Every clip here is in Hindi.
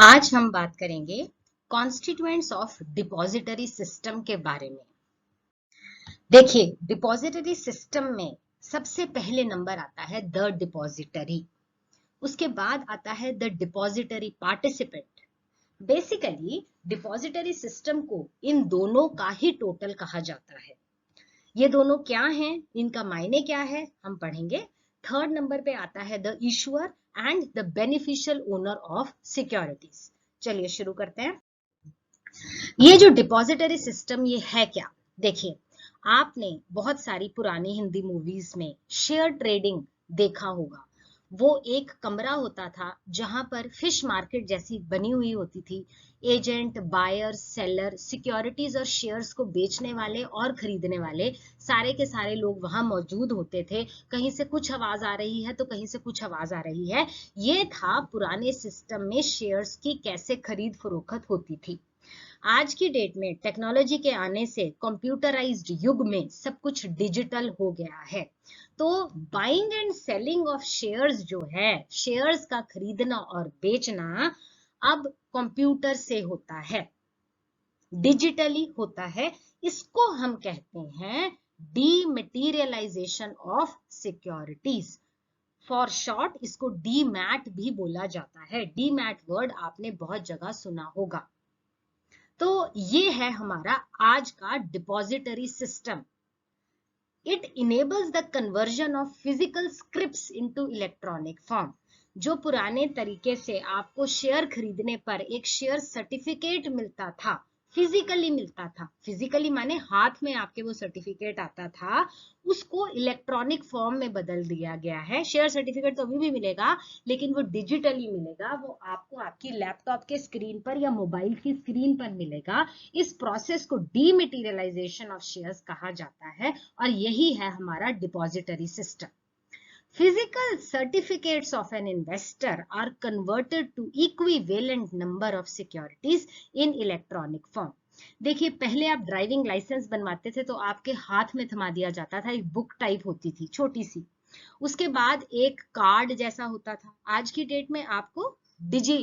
आज हम बात करेंगे कॉन्स्टिट्यूएंट्स ऑफ डिपॉजिटरी सिस्टम के बारे में। देखिए, डिपॉजिटरी सिस्टम में सबसे पहले नंबर आता है द डिपॉजिटरी, उसके बाद आता है the depository participant. Basically depository system को इन दोनों का ही टोटल कहा जाता है। ये दोनों क्या हैं, इनका मायने क्या है, हम पढ़ेंगे। थर्ड नंबर पे आता है the issuer and the beneficial owner of securities. चलिए शुरू करते हैं। ये जो डिपॉजिटरी सिस्टम ये है क्या, देखिए, आपने बहुत सारी पुरानी हिंदी मूवीज में शेयर ट्रेडिंग देखा होगा। वो एक कमरा होता था जहां पर फिश मार्केट जैसी बनी हुई होती थी। एजेंट, बायर, सेलर, सिक्योरिटीज और शेयर्स को बेचने वाले और खरीदने वाले सारे के सारे लोग वहां मौजूद होते थे। कहीं से कुछ आवाज आ रही है तो कहीं से कुछ आवाज आ रही है। ये था पुराने सिस्टम में शेयर्स की कैसे खरीद फरोख्त होती थी। आज की डेट में टेक्नोलॉजी के आने से कंप्यूटराइज्ड युग में सब कुछ डिजिटल हो गया है। तो buying and selling of shares जो है, शेयर्स का खरीदना और बेचना अब कंप्यूटर से होता है, डिजिटली होता है। इसको हम कहते हैं dematerialisation of securities. For short इसको डीमैट भी बोला जाता है। डीमैट वर्ड आपने बहुत जगह सुना होगा। तो ये है हमारा आज का depository system. It enables the conversion of physical scripts into electronic form. जो पुराने तरीके से आपको शेयर खरीदने पर एक शेयर सर्टिफिकेट मिलता था, फिजिकली मिलता था, फिजिकली माने हाथ में आपके वो सर्टिफिकेट आता था, उसको इलेक्ट्रॉनिक फॉर्म में बदल दिया गया है। शेयर सर्टिफिकेट तो अभी भी मिलेगा, लेकिन वो डिजिटली मिलेगा। वो आपको आपकी लैपटॉप के स्क्रीन पर या मोबाइल की स्क्रीन पर मिलेगा। इस प्रोसेस को डीमटेरियलाइजेशन ऑफ शेयर्स कहा जाता है और यही है हमारा depository system. Physical certificates of an investor are converted to equivalent number of securities in electronic form. देखिए, पहले आप ड्राइविंग लाइसेंस बनवाते थे तो आपके हाथ में थमा दिया जाता था, एक बुक टाइप होती थी छोटी सी। उसके बाद एक कार्ड जैसा होता था। आज की डेट में आपको डिजी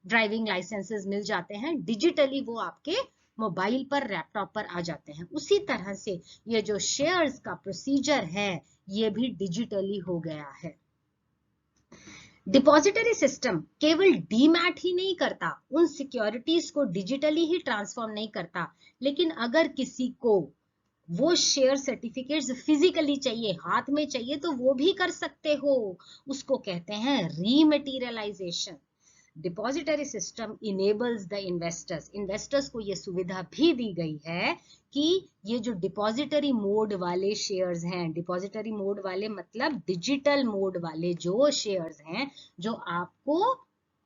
ड्राइविंग लाइसेंसेस मिल जाते हैं, डिजिटली वो आपके मोबाइल पर, लैपटॉप पर आ जाते हैं। उसी तरह से ये जो शेयर्स का प्रोसीजर है ये भी डिजिटली हो गया है। डिपॉजिटरी सिस्टम केवल डीमैट ही नहीं करता, उन सिक्योरिटीज को डिजिटली ही ट्रांसफॉर्म नहीं करता, लेकिन अगर किसी को वो शेयर सर्टिफिकेट्स फिजिकली चाहिए, हाथ में चाहिए, तो वो भी कर सकते हो। उसको कहते हैं rematerialization. Depository system enables the investors, investors को यह सुविधा भी दी गई है कि ये जो डिपॉजिटरी मोड वाले शेयर्स हैं, डिपॉजिटरी मोड वाले मतलब डिजिटल मोड वाले जो शेयर्स हैं, जो आपको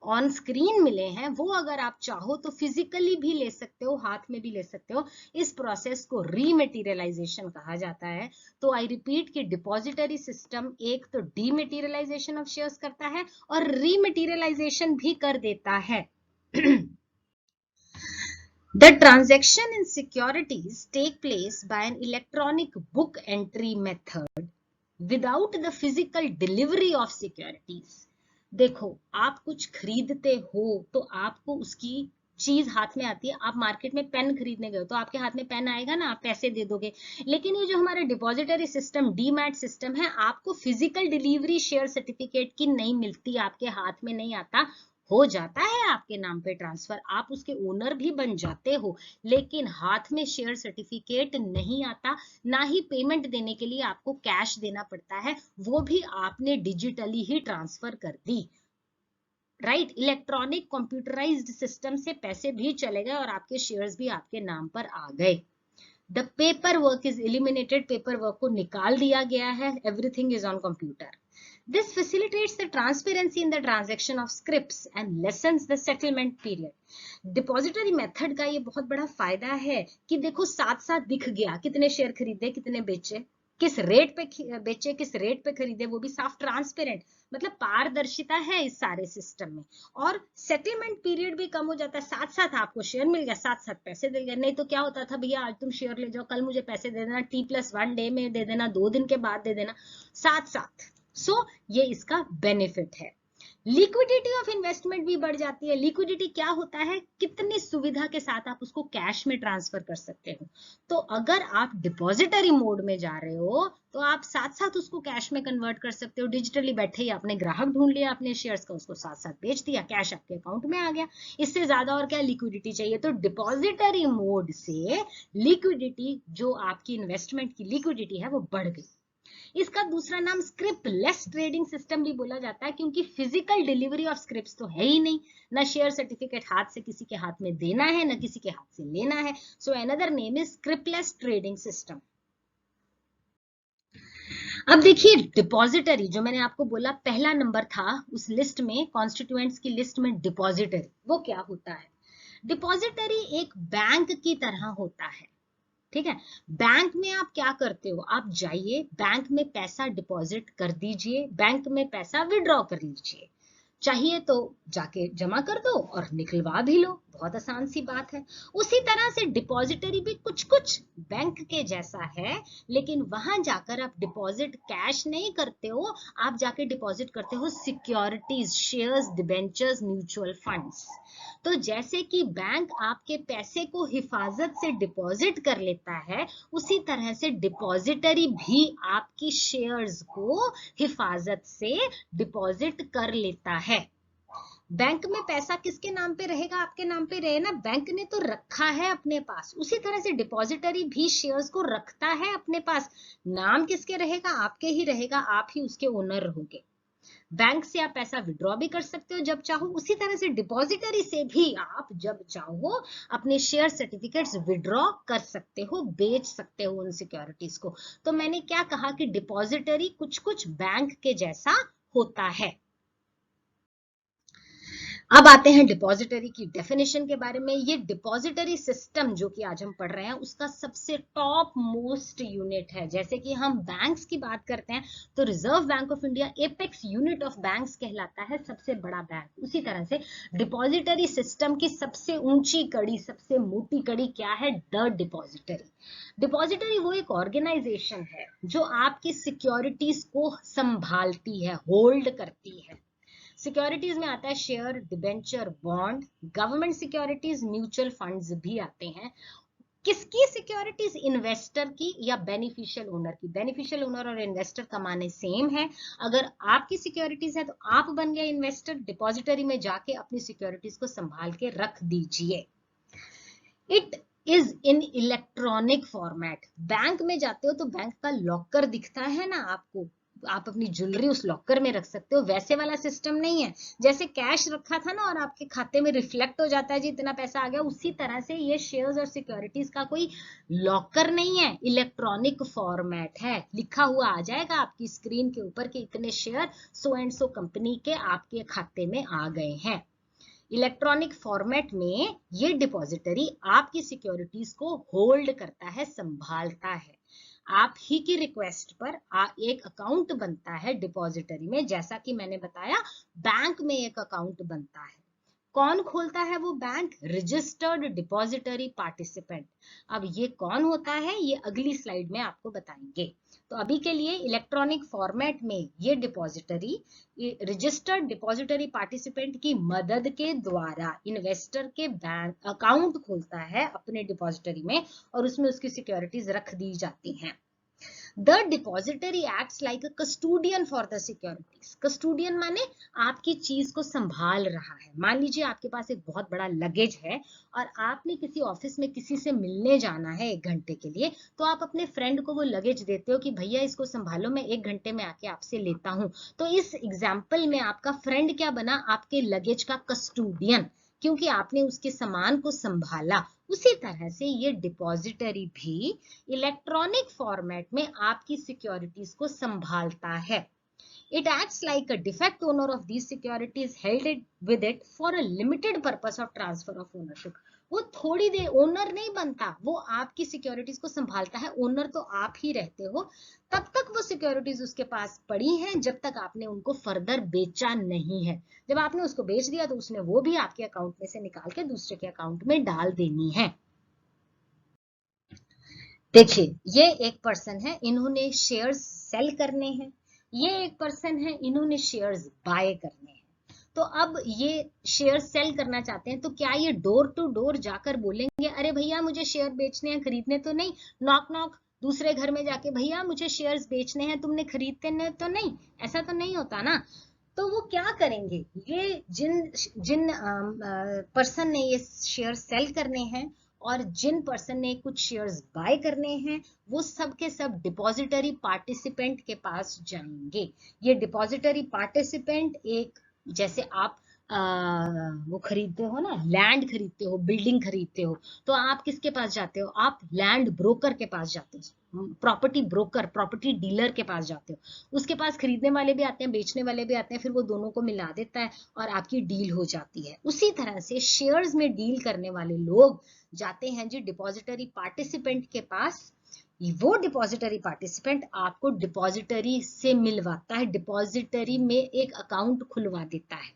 ऑन स्क्रीन मिले हैं, वो अगर आप चाहो तो फिजिकली भी ले सकते हो, हाथ में भी ले सकते हो। इस प्रोसेस को रीमटेरियलाइजेशन कहा जाता है। तो आई रिपीट कि डिपॉजिटरी सिस्टम एक तो डीमटेरियलाइजेशन ऑफ शेयर्स करता है और रीमटेरियलाइजेशन भी कर देता है। The transaction in securities take place by an electronic book entry method without the physical delivery of securities. देखो, आप कुछ खरीदते हो तो आपको उसकी चीज हाथ में आती है। आप मार्केट में पेन खरीदने गए तो आपके हाथ में पेन आएगा ना, आप पैसे दे दोगे। लेकिन ये जो हमारा डिपॉजिटरी सिस्टम, डीमैट सिस्टम है, आपको फिजिकल डिलीवरी शेयर सर्टिफिकेट की नहीं मिलती, आपके हाथ में नहीं आता। हो जाता है आपके नाम पे ट्रांसफर, आप उसके ओनर भी बन जाते हो, लेकिन हाथ में शेयर सर्टिफिकेट नहीं आता। ना ही पेमेंट देने के लिए आपको कैश देना पड़ता है, वो भी आपने डिजिटली ही ट्रांसफर कर दी। राइट, इलेक्ट्रॉनिक कंप्यूटराइज्ड सिस्टम से पैसे भी चले गए और आपके शेयर्स भी आपके नाम पर आ गए। The paper work is eliminated, paper work को निकाल दिया गया है, everything is on computer. This facilitates the transparency in the transaction of scripts and lessens the settlement period. Depository method का ये बहुत बड़ा फायदा है कि देखो साथ साथ दिख गया कितने शेयर खरीदे, कितने बेचे, किस रेट पे बेचे, किस रेट पे खरीदे, वो भी साफ ट्रांसपेरेंट, मतलब पारदर्शिता है इस सारे सिस्टम में। और सेटलमेंट पीरियड भी कम हो जाता है, साथ साथ आपको शेयर मिल गया, साथ साथ पैसे दे गए। नहीं तो क्या होता था, भैया आज तुम शेयर ले जाओ, कल मुझे पैसे दे देना, T+1 डे में दे देना, 2 दिन के बाद दे देना, साथ साथ। सो ये इसका बेनिफिट है। लिक्विडिटी ऑफ इन्वेस्टमेंट भी बढ़ जाती है। लिक्विडिटी क्या होता है, कितनी सुविधा के साथ आप उसको कैश में ट्रांसफर कर सकते हो। तो अगर आप डिपॉजिटरी मोड में जा रहे हो तो आप साथ साथ उसको कैश में कन्वर्ट कर सकते हो। डिजिटली बैठे ही आपने ग्राहक ढूंढ लिया अपने शेयर्स का, उसको साथ साथ बेच दिया, कैश आपके अकाउंट में आ गया। इससे ज्यादा और क्या लिक्विडिटी चाहिए। तो डिपॉजिटरी मोड से लिक्विडिटी, जो आपकी इन्वेस्टमेंट की लिक्विडिटी है, वो बढ़ गई। इसका दूसरा नाम स्क्रिप्टलेस ट्रेडिंग सिस्टम भी बोला जाता है, क्योंकि फिजिकल डिलीवरी ऑफ स्क्रिप्ट्स तो है ही नहीं, ना शेयर सर्टिफिकेट हाथ से किसी के हाथ में देना है, ना किसी के हाथ से लेना है। So another name is scriptless trading system. अब देखिए डिपॉजिटरी, जो मैंने आपको बोला पहला नंबर था उस लिस्ट में, कॉन्स्टिट्यूएंट्स की लिस्ट में डिपॉजिटरी, वो क्या होता है। डिपॉजिटरी एक बैंक की तरह होता है, ठीक है। बैंक में आप क्या करते हो, आप जाइए बैंक में पैसा डिपॉजिट कर दीजिए, बैंक में पैसा विड्रॉ कर लीजिए, चाहिए तो जाके जमा कर दो और निकलवा भी लो, बहुत आसान सी बात है। उसी तरह से डिपॉजिटरी भी कुछ कुछ बैंक के जैसा है, लेकिन वहां जाकर आप डिपॉजिट कैश नहीं करते हो, आप जाके डिपॉजिट करते हो securities, shares, debentures, mutual funds. तो जैसे कि बैंक आपके पैसे को हिफाजत से डिपॉजिट कर लेता है, उसी तरह से डिपॉजिटरी भी आपकी शेयर्स को हिफाजत से डिपॉजिट कर लेता है। बैंक में पैसा किसके नाम पे रहेगा, आपके नाम पे रहे ना, बैंक ने तो रखा है अपने पास। उसी तरह से डिपॉजिटरी भी शेयर्स को रखता है अपने पास, नाम किसके रहेगा, आपके ही रहेगा, आप ही उसके ओनर रहोगे। बैंक से आप पैसा विड्रॉ भी कर सकते हो जब चाहो, उसी तरह से डिपॉजिटरी से भी आप जब चाहो अपने शेयर सर्टिफिकेट्स विड्रॉ कर सकते हो, बेच सकते हो उन सिक्योरिटीज को। तो मैंने क्या कहा कि डिपॉजिटरी कुछ कुछ बैंक के जैसा होता है। अब आते हैं डिपॉजिटरी की डेफिनेशन के बारे में। ये डिपॉजिटरी सिस्टम जो कि आज हम पढ़ रहे हैं, उसका सबसे टॉप मोस्ट यूनिट है। जैसे कि हम बैंक्स की बात करते हैं तो reserve bank of India apex unit of banks कहलाता है, सबसे बड़ा बैंक। उसी तरह से डिपॉजिटरी सिस्टम की सबसे ऊंची कड़ी, सबसे मोटी कड़ी क्या है, द डिपॉजिटरी। डिपॉजिटरी वो एक ऑर्गेनाइजेशन है जो आपकी सिक्योरिटीज को संभालती है, होल्ड करती है। सिक्योरिटीज में आता है share, debenture, bond, government securities, mutual funds भी आते हैं। किसकी सिक्योरिटीज, इन्वेस्टर की या बेनिफिशियल ओनर की। बेनिफिशियल ओनर और इन्वेस्टर का माने सेम है। अगर आपकी सिक्योरिटीज है तो आप बन गए इन्वेस्टर, डिपॉजिटरी में जाके अपनी सिक्योरिटीज को संभाल के रख दीजिए। It is in electronic format. Bank में जाते हो तो बैंक का लॉकर दिखता है ना आपको, आप अपनी ज्वेलरी उस लॉकर में रख सकते हो, वैसे वाला सिस्टम नहीं है। जैसे कैश रखा था ना और आपके खाते में रिफ्लेक्ट हो जाता है जी इतना पैसा आ गया, उसी तरह से ये शेयर्स और सिक्योरिटीज का कोई लॉकर नहीं है, इलेक्ट्रॉनिक फॉर्मेट है। लिखा हुआ आ जाएगा आपकी स्क्रीन के ऊपर कि इतने share so and so company के आपके खाते में आ गए हैं। इलेक्ट्रॉनिक फॉर्मेट में ये डिपॉजिटरी आपकी सिक्योरिटीज को होल्ड करता है, संभालता है। आप ही की रिक्वेस्ट पर एक अकाउंट बनता है डिपॉजिटरी में, जैसा कि मैंने बताया बैंक में एक अकाउंट बनता है। कौन खोलता है वो बैंक, रजिस्टर्ड डिपॉजिटरी पार्टिसिपेंट। अब ये कौन होता है ये अगली स्लाइड में आपको बताएंगे। तो अभी के लिए इलेक्ट्रॉनिक फॉर्मेट में ये डिपॉजिटरी रजिस्टर्ड डिपॉजिटरी पार्टिसिपेंट की मदद के द्वारा इन्वेस्टर के बैंक अकाउंट खोलता है अपने डिपॉजिटरी में, और उसमें उसकी सिक्योरिटीज रख दी जाती हैं। The depository acts like a custodian for the securities. Custodian माने आपकी चीज को संभाल रहा है। मान लीजिए आपके पास एक बहुत बड़ा लगेज है और आपने किसी ऑफिस में किसी से मिलने जाना है 1 घंटे के लिए, तो आप अपने फ्रेंड को वो लगेज देते हो कि भैया इसको संभालो, मैं 1 घंटे में आके आपसे लेता हूं। तो इस एग्जाम्पल में आपका फ्रेंड क्या बना, आपके लगेज का कस्टोडियन, क्योंकि आपने उसके सामान को संभाला। उसी तरह से ये डिपॉजिटरी भी इलेक्ट्रॉनिक फॉर्मेट में आपकी सिक्योरिटीज को संभालता है। It acts like a defect owner of these securities held it with it for a limited purpose of transfer of ownership. वो थोड़ी देर ओनर नहीं बनता, वो आपकी सिक्योरिटीज को संभालता है। ओनर तो आप ही रहते हो, तब तक वो सिक्योरिटीज उसके पास पड़ी हैं जब तक आपने उनको फर्दर बेचा नहीं है। जब आपने उसको बेच दिया तो उसने वो भी आपके अकाउंट में से निकाल के दूसरे के अकाउंट में डाल देनी है। देखिए ये एक पर्सन है, इन्होंने शेयर्स सेल करने हैं। ये एक पर्सन है, इन्होंने शेयर्स बाय करने हैं। तो अब ये शेयर सेल करना चाहते हैं, तो क्या ये डोर टू डोर जाकर बोलेंगे अरे भैया मुझे शेयर बेचने हैं, खरीदने तो नहीं? नॉक नॉक दूसरे घर में जाके भैया मुझे शेयर्स बेचने हैं, तुमने खरीदने तो नहीं? ऐसा तो नहीं होता ना। तो वो क्या करेंगे, ये जिन जिन पर्सन ने ये शेयर सेल करने हैं और जिन पर्सन ने कुछ शेयर्स बाय करने हैं, वो सब के सब डिपॉजिटरी पार्टिसिपेंट के पास जाएंगे। ये डिपॉजिटरी पार्टिसिपेंट एक, जैसे आप वो खरीदते हो ना, लैंड खरीदते हो, बिल्डिंग खरीदते हो, तो आप किसके पास जाते हो? आप लैंड ब्रोकर के पास जाते हो, प्रॉपर्टी ब्रोकर, प्रॉपर्टी डीलर के पास जाते हो। उसके पास खरीदने वाले भी आते हैं, बेचने वाले भी आते हैं, फिर वो दोनों को मिला देता है और आपकी डील हो जाती है। उसी तरह से शेयर्स में डील करने वाले लोग जाते हैं जी डिपॉजिटरी पार्टिसिपेंट के पास। वो डिपॉजिटरी पार्टिसिपेंट आपको डिपॉजिटरी से मिलवाता है, डिपॉजिटरी में एक अकाउंट खुलवा देता है।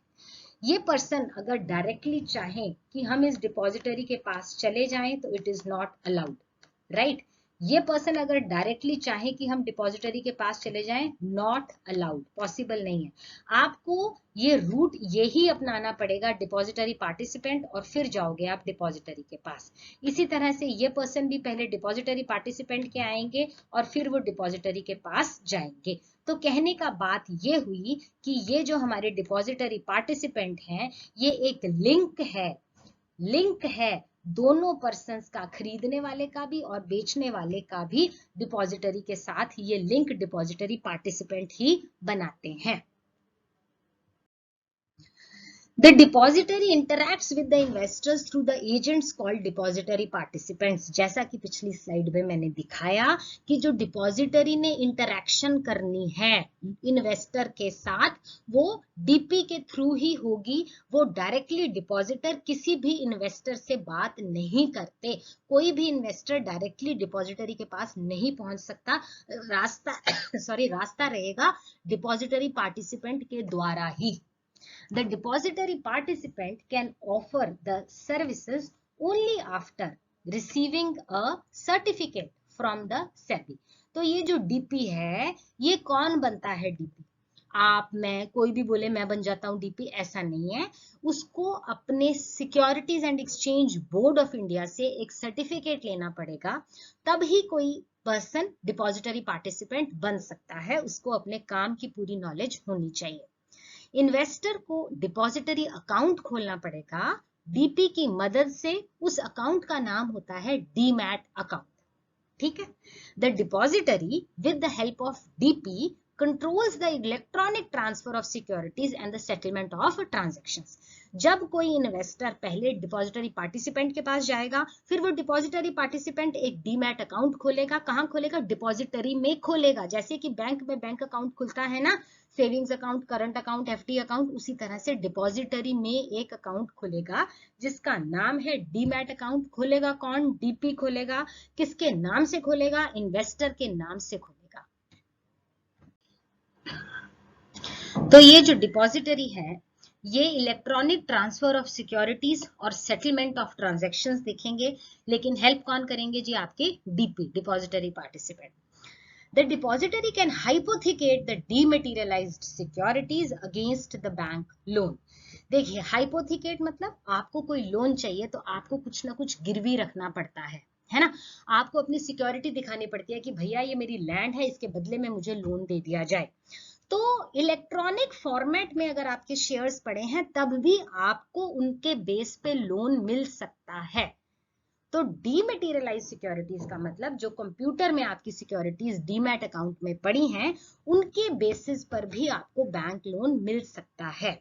ये पर्सन अगर डायरेक्टली चाहे कि हम इस डिपॉजिटरी के पास चले जाएं तो it is not allowed, right. ये पर्सन अगर डायरेक्टली चाहे कि हम डिपॉजिटरी के पास चले जाएं, नॉट अलाउड, पॉसिबल नहीं है। आपको ये रूट यही अपनाना पड़ेगा, डिपॉजिटरी पार्टिसिपेंट, और फिर जाओगे आप डिपॉजिटरी के पास। इसी तरह से ये पर्सन भी पहले डिपॉजिटरी पार्टिसिपेंट के आएंगे और फिर वो डिपॉजिटरी के पास जाएंगे। तो कहने का बात ये हुई कि ये जो हमारे डिपॉजिटरी पार्टिसिपेंट हैं, ये एक लिंक है दोनों पर्संस का, खरीदने वाले का भी और बेचने वाले का भी डिपॉजिटरी के साथ। ये लिंक डिपॉजिटरी पार्टिसिपेंट ही बनाते हैं। The depository interacts with the investors through the agents called depository participants। जैसा कि पिछली स्लाइड में मैंने दिखाया कि जो डिपॉजिटरी ने इंटरैक्शन करनी है इन्वेस्टर के साथ, वो डीपी के थ्रू ही होगी। वो डायरेक्टली, डिपॉजिटर किसी भी इन्वेस्टर से बात नहीं करते। कोई भी इन्वेस्टर डायरेक्टली डिपॉजिटरी के पास नहीं पहुंच सकता। रास्ता रहेगा डिपॉजिटरी पार्टिसिपेंट के द्वारा ही। The depository participant can offer the services only after receiving a certificate from the SEBI। तो ये जो डीपी है, ये कौन बनता है डीपी? आप, मैं, कोई भी बोले मैं बन जाता हूं डीपी, ऐसा नहीं है। उसको अपने securities and exchange board of India से एक सर्टिफिकेट लेना पड़ेगा, तब ही कोई पर्सन डिपॉजिटरी पार्टिसिपेंट बन सकता है। उसको अपने काम की पूरी नॉलेज होनी चाहिए। इन्वेस्टर को डिपॉजिटरी अकाउंट खोलना पड़ेगा डीपी की मदद से। उस अकाउंट का नाम होता है डीमैट अकाउंट, ठीक है। The depository with the help of DP controls the electronic transfer of securities and the settlement of transactions. जब कोई इन्वेस्टर पहले डिपॉजिटरी पार्टिसिपेंट के पास जाएगा, फिर वो डिपॉजिटरी पार्टिसिपेंट एक डीमैट अकाउंट खोलेगा। कहां खोलेगा? डिपॉजिटरी में खोलेगा। जैसे कि बैंक में बैंक अकाउंट खुलता है ना, savings account, current account, FD account, उसी तरह से डिपॉजिटरी में एक अकाउंट खुलेगा जिसका नाम है डीमैट अकाउंट। खोलेगा कौन? डीपी खोलेगा। किसके नाम से खोलेगा? इन्वेस्टर के नाम से खोलेगा। तो ये जो डिपॉजिटरी है, ये इलेक्ट्रॉनिक ट्रांसफर ऑफ सिक्योरिटीज और सेटलमेंट ऑफ ट्रांजैक्शंस देखेंगे, लेकिन हेल्प कौन करेंगे जी? आपके DP, depository participant. The depository can hypothecate the dematerialized securities against the bank loan। देखिए, हाइपोथिकेट मतलब आपको कोई लोन चाहिए तो आपको कुछ ना कुछ गिरवी रखना पड़ता है ना। आपको अपनी सिक्योरिटी दिखानी पड़ती है कि भैया ये मेरी लैंड है, इसके बदले में मुझे लोन दे दिया जाए। तो इलेक्ट्रॉनिक फॉर्मेट में अगर आपके शेयर्स पड़े हैं, तब भी आपको उनके बेस पे लोन मिल सकता है। तो डीमेटीरियलाइज सिक्योरिटीज का मतलब जो कंप्यूटर में आपकी सिक्योरिटीज डीमैट अकाउंट में पड़ी हैं, उनके बेसिस पर भी आपको बैंक लोन मिल सकता है।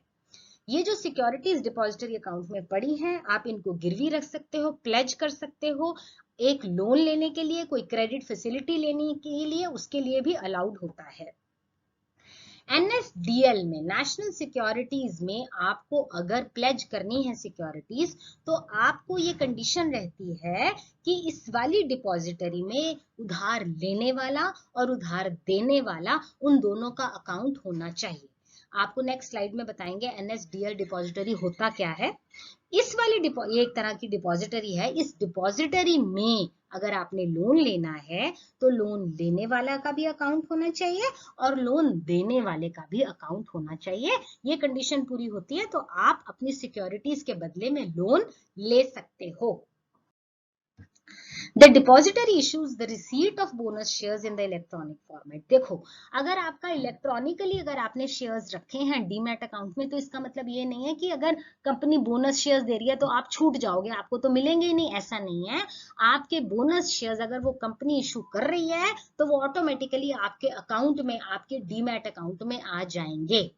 ये जो सिक्योरिटीज डिपॉजिटरी अकाउंट में पड़ी हैं, आप इनको गिरवी रख सकते हो, प्लेज कर सकते हो, एक लोन लेने के लिए, कोई क्रेडिट फैसिलिटी लेने के लिए, उसके लिए भी अलाउड होता है। NSDL में, नेशनल सिक्योरिटीज में, आपको अगर प्लेज करनी है सिक्योरिटीज, तो आपको ये कंडीशन रहती है कि इस वाली डिपॉजिटरी में उधार लेने वाला और उधार देने वाला, उन दोनों का अकाउंट होना चाहिए। आपको नेक्स्ट स्लाइड में बताएंगे NSDL डिपॉजिटरी होता क्या है। इस वाली ये एक तरह की डिपॉजिटरी है। इस डिपॉजिटरी में अगर आपने लोन लेना है तो लोन लेने वाला का भी अकाउंट होना चाहिए और लोन देने वाले का भी अकाउंट होना चाहिए। ये कंडीशन पूरी होती है तो आप अपनी सिक्योरिटीज के बदले में लोन ले सकते हो। The depository issues the receipt of bonus shares in the electronic format। देखो, अगर आपका इलेक्ट्रॉनिकली अगर आपने शेयर्स रखे हैं डीमैट अकाउंट में तो इसका मतलब ये नहीं है कि अगर कंपनी बोनस शेयर्स दे रही है तो आप छूट जाओगे, आपको तो मिलेंगे ही नहीं, ऐसा नहीं है। आपके बोनस शेयर्स अगर वो कंपनी इशू कर रही है तो वो ऑटोमेटिकली आपके अकाउंट में, आपके डीमैट अकाउंट में आ जाएंगे।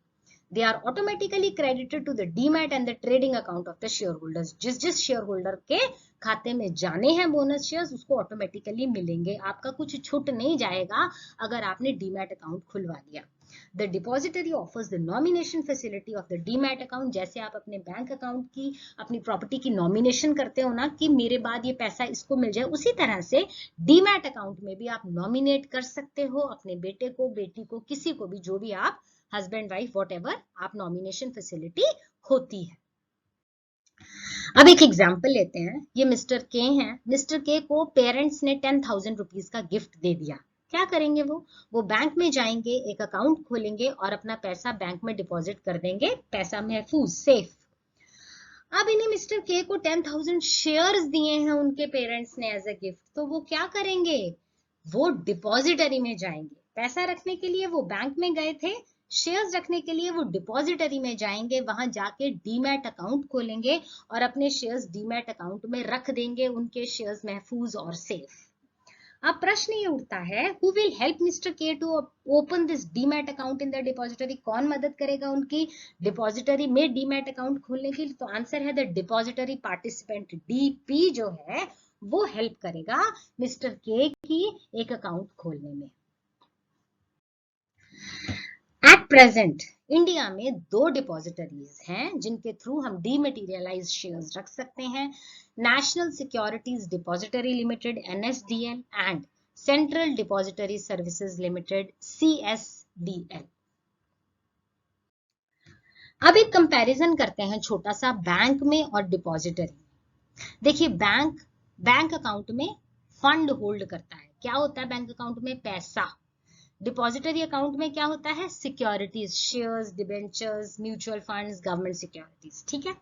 They are automatically credited to the demat and the trading account of the shareholders। जिस शेयरहोल्डर के खाते में जाने हैं बोनस शेयर्स उसको ऑटोमेटिकली मिलेंगे, आपका कुछ छूट नहीं जाएगा अगर आपने डीमैट अकाउंट खुलवा लिया। The depository offers the nomination facility of the demat account। जैसे आप अपने बैंक अकाउंट की, अपनी प्रॉपर्टी की नॉमिनेशन करते हो ना कि मेरे बाद ये पैसा इसको मिल जाए, उसी तरह से डीमैट अकाउंट में भी आप नॉमिनेट कर सकते हो अपने बेटे को, बेटी को, किसी को भी, जो भी आप हस्बैंड वाइफ व्हाटएवर आप नॉमिनेशन फैसिलिटी होती है। अब एक एग्जांपल लेते हैं। ये मिस्टर के हैं। मिस्टर के को पेरेंट्स ने 10,000 रुपीज का गिफ्ट दे दिया। क्या करेंगे वो बैंक में जाएंगे, एक अकाउंट खोलेंगे और अपना पैसा बैंक में डिपॉजिट कर देंगे, पैसा महफूज, सेफ। अब इन्हें मिस्टर के को 10,000 शेयर्स दिए हैं उनके पेरेंट्स ने एज अ गिफ्ट, तो वो क्या करेंगे, वो डिपॉजिटरी में जाएंगे। पैसा रखने के लिए वो बैंक में गए थे, शेयर्स रखने के लिए वो डिपॉजिटरी में जाएंगे, वहां जाके डीमैट अकाउंट खोलेंगे और अपने शेयर्स डीमैट अकाउंट में रख देंगे, उनके शेयर्स महफूज और सेफ। अब प्रश्न ये उठता है, who will help mister K to open this demat account in the depository. कौन मदद करेगा उनकी डिपॉजिटरी में डीमैट अकाउंट खोलने की? तो आंसर है द डिपॉजिटरी पार्टिसिपेंट, डीपी जो है वो हेल्प करेगा मिस्टर के की एक अकाउंट खोलने में। एट प्रेजेंट इंडिया में 2 डिपॉजिटरीज हैं जिनके थ्रू हम डीमटेरियलाइज शेयर्स रख सकते हैं। National securities depository limited NSDL and central depository services limited CSDL। अब एक कंपैरिजन करते हैं छोटा सा बैंक में और डिपॉजिटरी। देखिए, बैंक अकाउंट में फंड होल्ड करता है। क्या होता है बैंक अकाउंट में? पैसा। डिपॉजिटरी अकाउंट में क्या होता है? Securities, shares, debentures, mutual funds, government securities. ठीक है।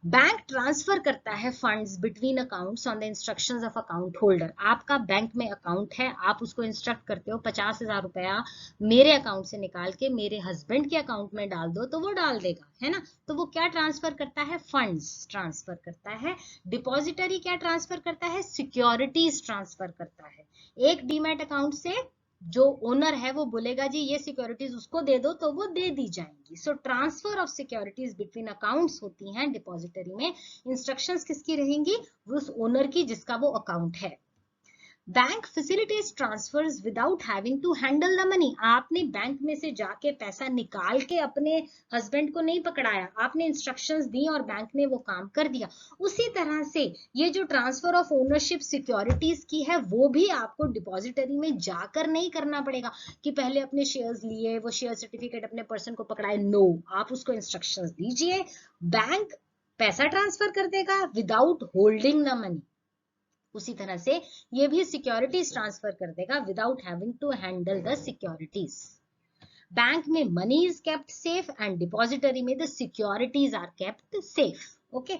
बैंक ट्रांसफर करता है funds between accounts on the instructions of account holder. आपका बैंक में अकाउंट है, आप उसको इंस्ट्रक्ट करते हो 50,000 रुपया मेरे अकाउंट से निकाल के मेरे हस्बैंड के अकाउंट में डाल दो, तो वो डाल देगा, है ना। तो वो क्या ट्रांसफर करता है? फंड्स ट्रांसफर करता है। डिपॉजिटरी क्या ट्रांसफर करता है? सिक्योरिटीज ट्रांसफर करता है। एक डीमैट अकाउंट से जो ओनर है वो बोलेगा जी ये सिक्योरिटीज उसको दे दो, तो वो दे दी जाएंगी। सो transfer of securities between accounts होती हैं डिपॉजिटरी में। इंस्ट्रक्शंस किसकी रहेंगी? उस ओनर की जिसका वो अकाउंट है। Bank facilitates transfers without having to handle the money. आपने बैंक में से जाके पैसा निकाल के अपने हस्बैंड को नहीं पकड़ाया, आपने इंस्ट्रक्शंस दी और बैंक ने वो काम कर दिया। उसी तरह से ये जो ट्रांसफर ऑफ ओनरशिप सिक्योरिटीज की है वो भी आपको डिपॉजिटरी में जाकर नहीं करना पड़ेगा कि पहले अपने शेयर्स लिए, वो शेयर सर्टिफिकेट अपने पर्सन को पकड़ाए। नो, आप उसको इंस्ट्रक्शंस दीजिए, बैंक पैसा ट्रांसफर कर देगा विदाउट होल्डिंग द मनी। उसी तरह से ये भी सिक्योरिटीज ट्रांसफर कर देगा without having to handle the securities. Bank में money is kept safe and depository में the securities are kept safe. Okay,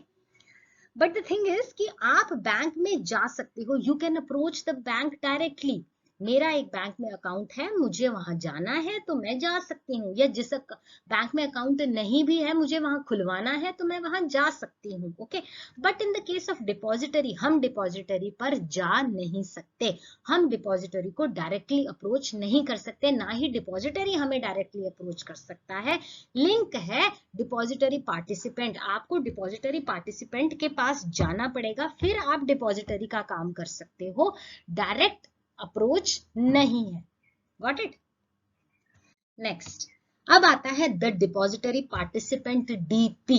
but the thing is कि आप बैंक में जा सकते हो, you can approach the bank directly. मेरा एक बैंक में अकाउंट है, मुझे वहां जाना है तो मैं जा सकती हूँ, या जिस बैंक में अकाउंट नहीं भी है मुझे वहां खुलवाना है तो मैं वहां जा सकती हूँ। Okay, but in the case of depository हम डिपॉजिटरी पर जा नहीं सकते, हम डिपॉजिटरी को डायरेक्टली अप्रोच नहीं कर सकते, ना ही डिपॉजिटरी हमें डायरेक्टली अप्रोच कर सकता है। लिंक है डिपॉजिटरी पार्टिसिपेंट, आपको डिपॉजिटरी पार्टिसिपेंट के पास जाना पड़ेगा, फिर आप डिपॉजिटरी का काम कर सकते हो, डायरेक्ट अप्रोच नहीं है। Got it? नेक्स्ट, अब आता है the depository participant DP.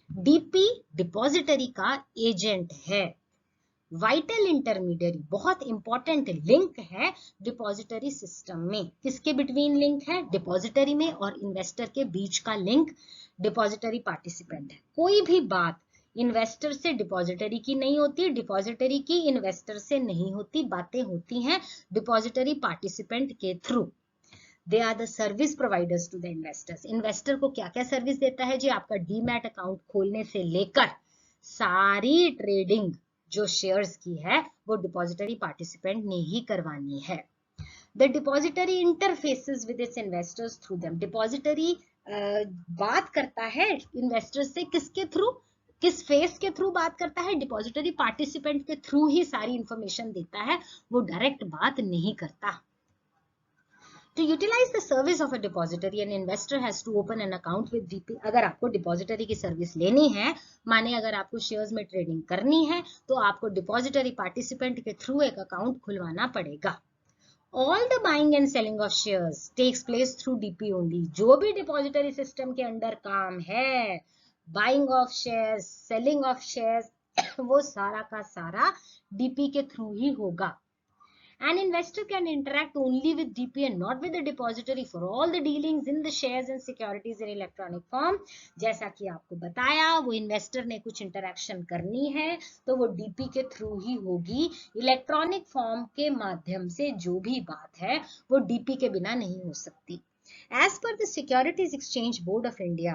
DP depository का एजेंट है, वाइटल इंटरमीडियरी, बहुत इंपॉर्टेंट लिंक है डिपॉजिटरी सिस्टम में। किसके बिटवीन लिंक है? डिपॉजिटरी में और इन्वेस्टर के बीच का लिंक डिपॉजिटरी पार्टिसिपेंट है। कोई भी बात इन्वेस्टर से डिपॉजिटरी की नहीं होती, डिपॉजिटरी की इन्वेस्टर से नहीं होती, बातें होती हैं डिपॉजिटरी पार्टिसिपेंट के through. They are the service providers to the investors. Investor को क्या क्या सर्विस देता है जी? आपका डीमैट अकाउंट खोलने से लेकर सारी ट्रेडिंग जो शेयर्स की है वो डिपॉजिटरी पार्टिसिपेंट ने ही करवानी है। The depository interfaces with its investors through them. Depository बात करता है इन्वेस्टर से किसके थ्रू? किस फेस के थ्रू बात करता है? डिपॉजिटरी पार्टिसिपेंट के थ्रू ही सारी इंफॉर्मेशन देता है, वो डायरेक्ट बात नहीं करता। To utilize the service of a depository, an investor has to open an account with DP. अगर आपको डिपॉजिटरी की सर्विस लेनी है, माने अगर आपको शेयर्स में ट्रेडिंग करनी है, तो आपको डिपॉजिटरी पार्टिसिपेंट के थ्रू एक अकाउंट खुलवाना पड़ेगा। All the buying and selling of shares takes place through DP only. जो भी डिपॉजिटरी सिस्टम के अंदर काम है, buying of shares, selling of shares, वो सारा का सारा डीपी के थ्रू ही होगा। An investor can interact only with DP and not with the depository for all the dealings in the shares and securities in electronic form. जैसा कि आपको बताया, वो इन्वेस्टर ने कुछ इंटरेक्शन करनी है तो वो डीपी के थ्रू ही होगी। इलेक्ट्रॉनिक फॉर्म के माध्यम से जो भी बात है वो डीपी के बिना नहीं हो सकती। As per the Securities Exchange Board of India,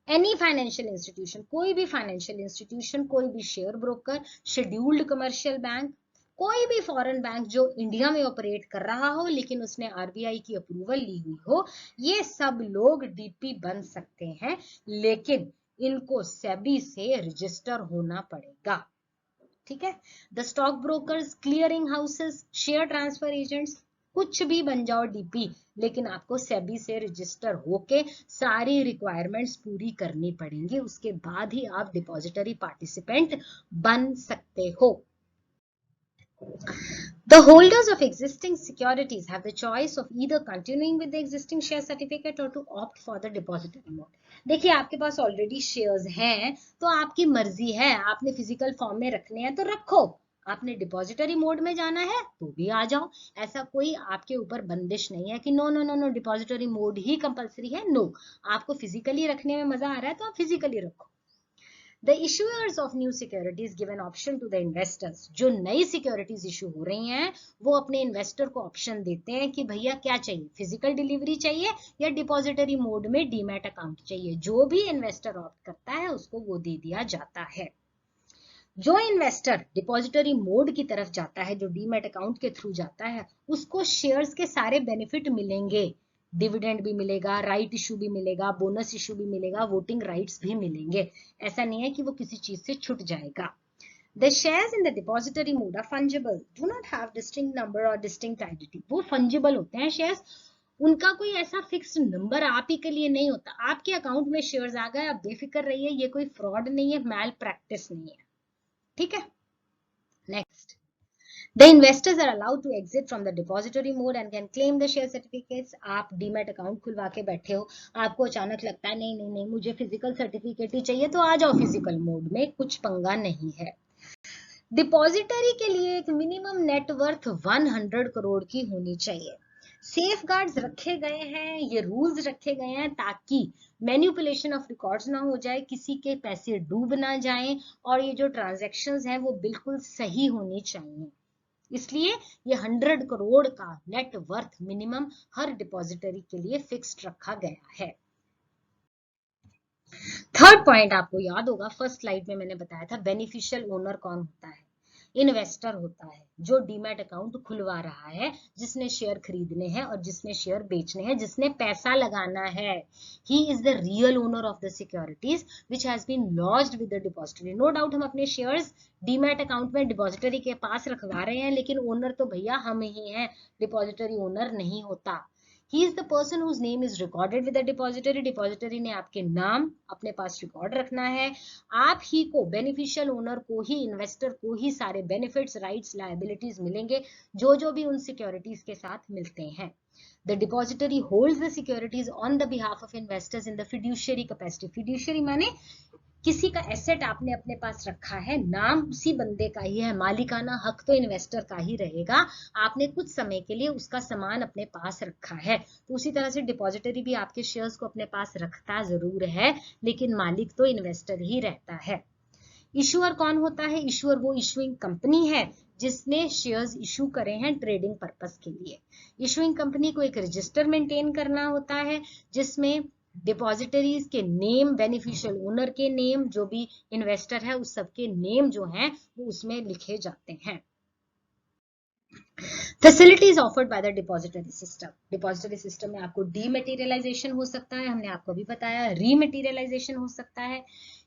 any financial institution, कोई भी फाइनेंशियल इंस्टीट्यूशन, कोई भी share broker, scheduled commercial bank, कोई भी फॉरेन बैंक जो इंडिया में ऑपरेट कर रहा हो लेकिन उसने आरबीआई की अप्रूवल ली हुई हो, ये सब लोग डीपी बन सकते हैं, लेकिन इनको सेबी से रजिस्टर होना पड़ेगा। ठीक है। The stock brokers, clearing houses, share transfer agents, कुछ भी बन जाओ डीपी, लेकिन आपको सेबी से रजिस्टर होके सारी रिक्वायरमेंट्स पूरी करनी पड़ेंगी, उसके बाद ही आप डिपॉजिटरी पार्टिसिपेंट बन सकते हो। The holders of existing securities have the choice of either continuing with the existing share certificate or to opt for the depository mode. देखिए, आपके पास ऑलरेडी शेयर्स हैं तो आपकी मर्जी है, आपने फिजिकल फॉर्म में रखने हैं तो रखो, आपने डिपॉजिटरी मोड में जाना है तो भी आ जाओ। ऐसा कोई आपके ऊपर बंदिश नहीं है कि no no no no depository mode ही कंपलसरी है। नो, आपको फिजिकली रखने में मजा आ रहा है तो आप फिजिकली रखो। The issuers of new securities give an option to the investors. जो नई सिक्योरिटीज इशू हो रही हैं वो अपने इन्वेस्टर को ऑप्शन देते हैं कि भैया क्या चाहिए, फिजिकल डिलीवरी चाहिए या डिपॉजिटरी मोड में डीमैट अकाउंट चाहिए। जो भी इन्वेस्टर ऑप्ट करता है उसको वो दे दिया जाता है। जो इन्वेस्टर डिपॉजिटरी मोड की तरफ जाता है, जो डीमैट अकाउंट के थ्रू जाता है, उसको शेयर्स के सारे बेनिफिट मिलेंगे। डिविडेंड भी मिलेगा, राइट इशू भी मिलेगा, बोनस इशू भी मिलेगा, वोटिंग राइट्स भी मिलेंगे। ऐसा नहीं है कि वो किसी चीज से छूट जाएगा। The shares in the depository mode are fungible, do not have distinct number or distinct identity. वो fungible होते हैं शेयर्स, उनका कोई ऐसा फिक्स नंबर आप ही के लिए नहीं होता। आपके अकाउंट में शेयर्स आ गए, आप बेफिक्र रहिए, ये कोई फ्रॉड नहीं है, मैल प्रैक्टिस नहीं है। ठीक है। Next, The investors are allowed to exit from the depository mode and can claim the share certificates. आप डीमैट अकाउंट खुलवा के बैठे हो, आपको अचानक लगता है नहीं नहीं नहीं मुझे फिजिकल सर्टिफिकेट ही चाहिए, तो आ जाओ फिजिकल मोड में, कुछ पंगा नहीं है। डिपॉजिटरी के लिए एक मिनिमम नेटवर्थ 100 करोड़ की होनी चाहिए। सेफ गार्ड्स रखे गए हैं, ये रूल्स रखे गए हैं ताकि मैनिपुलेशन ऑफ रिकॉर्ड्स ना हो जाए, किसी के पैसे डूब ना जाएं, और ये जो ट्रांजैक्शंस हैं वो बिल्कुल सही होनी चाहिए। इसलिए ये 100 करोड़ का नेट वर्थ मिनिमम हर डिपॉजिटरी के लिए फिक्स्ड रखा गया है। थर्ड पॉइंट आपको याद होगा, फर्स्ट स्लाइड में मैंने बताया था, बेनिफिशियल ओनर कौन होता है? इन्वेस्टर होता है, जो डीमैट अकाउंट खुलवा रहा है, जिसने शेयर खरीदने हैं और जिसने शेयर बेचने हैं, जिसने पैसा लगाना है। He is the real owner of the securities which has been lodged with the depository. No doubt हम अपने शेयर्स डीमैट अकाउंट में डिपॉजिटरी के पास रखवा रहे हैं, लेकिन ओनर तो भैया हम ही हैं, डिपॉजिटरी ओनर नहीं होता। He is the person whose name is recorded with the depository. Depository ने आपके नाम अपने पास रिकॉर्ड रखना है। आप ही को, बेनिफिशियल ओनर को ही, इन्वेस्टर को ही सारे बेनिफिट्स, राइट्स, लायबिलिटीज मिलेंगे जो भी उन सिक्योरिटीज के साथ मिलते हैं। The depository holds the securities on the behalf of investors in the fiduciary capacity. Fiduciary माने किसी का एसेट आपने अपने पास रखा है, नाम उसी बंदे का ही है, मालिकाना हक तो इन्वेस्टर का ही रहेगा, आपने कुछ समय के लिए उसका सामान अपने पास रखा है, तो उसी तरह से डिपॉजिटरी भी आपके शेयर्स को अपने पास रखता जरूर है, लेकिन मालिक तो इन्वेस्टर ही रहता है। इशूअर कौन होता है? इशूअर वो इशूइंग कंपनी है जिसने शेयर्स इशू करे हैं ट्रेडिंग पर्पस के लिए। इशूइंग कंपनी को एक रजिस्टर मेंटेन करना होता है जिसमें डिपॉजिटरीज के नेम, बेनिफिशियल ओनर के नेम, जो भी इन्वेस्टर है उस सबके नेम जो हैं वो उसमें लिखे जाते हैं। Facilities offered by the depository system. Depository system में आपको डीमेटीरियलाइजेशन हो सकता है, हमने आपको भी बताया, रीमेटीरियलाइजेशन हो सकता है।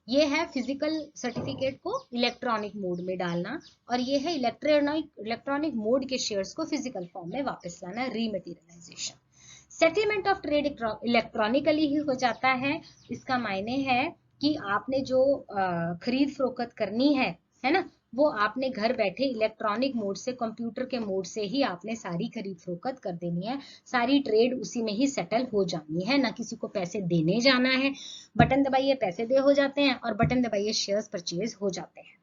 ये है फिजिकल सर्टिफिकेट को इलेक्ट्रॉनिक मोड में डालना, और ये है इलेक्ट्रॉनिक मोड के शेयर्स को फिजिकल फॉर्म में वापस लाना, रीमेटीरियलाइजेशन। सेटलमेंट ऑफ ट्रेड इलेक्ट्रॉनिकली ही हो जाता है। इसका मायने है कि आपने जो खरीद फरोख्त करनी है ना, वो आपने घर बैठे इलेक्ट्रॉनिक मोड से, कंप्यूटर के मोड से ही आपने सारी खरीद फरोख्त कर देनी है, सारी ट्रेड उसी में ही सेटल हो जानी है, ना किसी को पैसे देने जाना है। बटन दबाइए पैसे दे हो जाते हैं, और बटन दबाइए शेयर्स परचेज हो जाते हैं।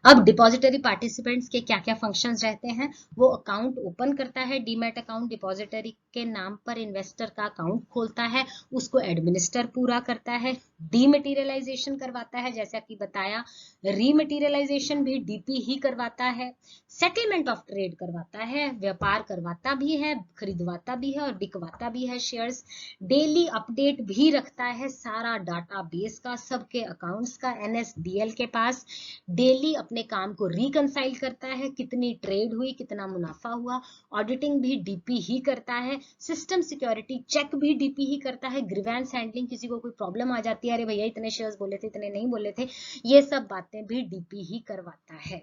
अब डिपॉजिटरी पार्टिसिपेंट्स के क्या क्या फंक्शंस रहते हैं? वो अकाउंट ओपन करता है, डीमैट अकाउंट डिपॉजिटरी के नाम पर इन्वेस्टर का अकाउंट खोलता है, उसको एडमिनिस्टर पूरा करता है, डीमेटीरियलाइजेशन करवाता है जैसा कि बताया, रीमेटीरियलाइजेशन भी डीपी ही करवाता है, सेटलमेंट ऑफ ट्रेड करवाता है, व्यापार करवाता भी है, खरीदवाता भी है और बिकवाता भी है शेयर्स, डेली अपडेट भी रखता है सारा डाटा बेस का, सबके अकाउंट्स का NSDL के पास, डेली अपने काम को रिकंसाइल करता है, कितनी ट्रेड हुई, कितना मुनाफा हुआ, ऑडिटिंग भी डीपी ही करता है, सिस्टम सिक्योरिटी चेक भी डीपी ही करता है, ग्रीवेंस हैंडलिंग, किसी को कोई प्रॉब्लम आ जाती है, अरे भैया इतने शेयर्स बोले थे इतने नहीं बोले थे, ये सब बातें भी डीपी ही करवाता है।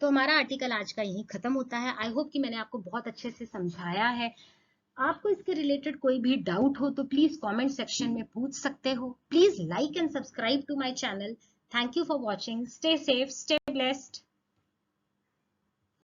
तो हमारा आर्टिकल आज का यही खत्म होता है। आई होप कि मैंने आपको बहुत अच्छे से समझाया है। आपको इसके रिलेटेड कोई भी डाउट हो तो प्लीज कमेंट सेक्शन में पूछ सकते हो। Please like and subscribe to my channel. Thank you for watching. Stay safe, stay blessed.